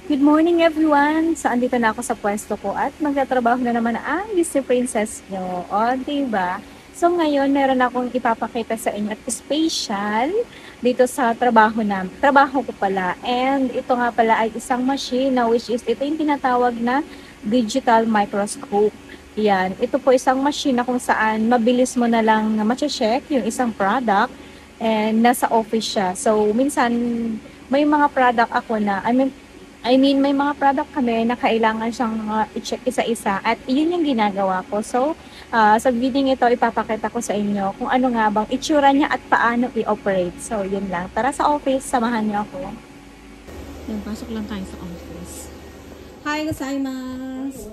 Good morning everyone! So, andito na ako sa pwesto ko at magtatrabaho na naman ang Disney Princess nyo. O, diba? So, ngayon meron akong ipapakita sa inyo at special dito sa trabaho ko pala. And ito nga pala ay isang machine na which is ito yung tinatawag na digital microscope. Yan. Ito po isang machine na kung saan mabilis mo na lang ma-check yung isang product and nasa office siya. So, minsan may mga product ako na, may mga product kami na kailangan siyang i-check isa-isa at yun yung ginagawa ko. So, sa video ito, ipapakita ko sa inyo kung ano nga bang itsura niya at paano i-operate. So, yun lang. Tara sa office, samahan niyo ako. Yan, pasok lang tayo sa office. Hi, gozaimasu!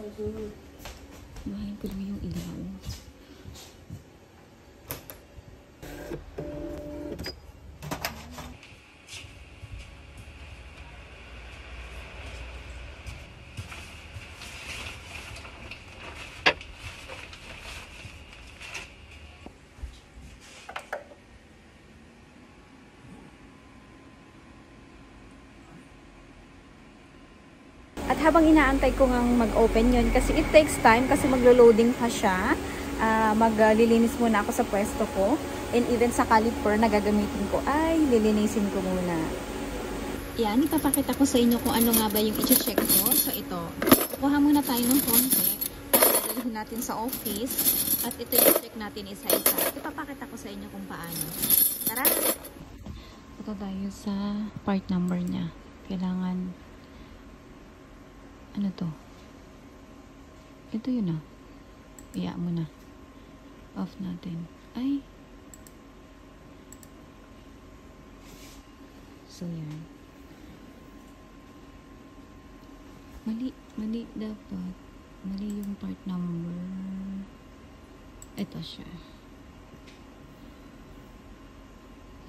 Bahayin ko lang yung ilaw. At habang inaantay ko ngang mag-open yun, kasi it takes time, kasi maglo-loading pa siya. Maglilinis muna ako sa pwesto ko. And even sa caliper na gagamitin ko, ay lilinisin ko muna. Yan, ipapakita ko sa inyo kung ano nga ba yung i-check ko. So ito, kukuha muna tayo ng konti. Dadalhin natin sa office. At ito yung check natin isa-isa. Ipapakita ko sa inyo kung paano. Tara! Ito tayo sa part number niya. Kailangan ano to? Ito yun ah. Iya mo na. Off natin. Ay. So yan. Mali dapat. Mali yung part number. Ito siya.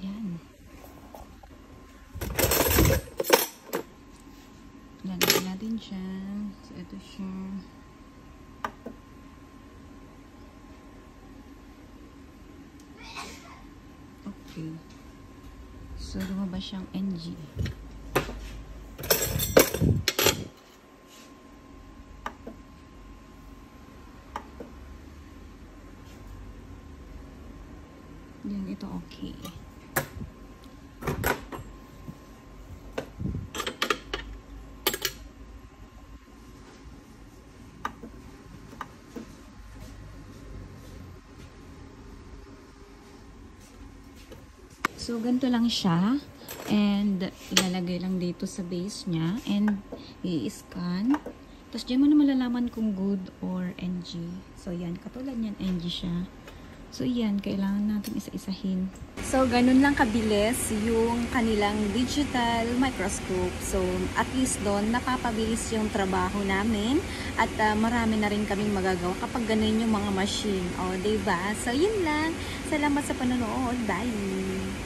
Yan. Lalagyan natin siya. So, ito siya. Okay. So, lumabas siyang NG. Yan, ito okay. So, ganito lang siya. And, ilalagay lang dito sa base niya. And, i-scan. Tapos, dyan mo na malalaman kung good or NG. So, yan. Katulad yan, NG siya. So, yan. Kailangan natin isa-isahin. So, ganun lang kabilis yung kanilang digital microscope. So, at least doon, napapabilis yung trabaho namin. At marami na rin kaming magagawa kapag ganun yung mga machine. O, diba? So, yun lang. Salamat sa panonood. Bye!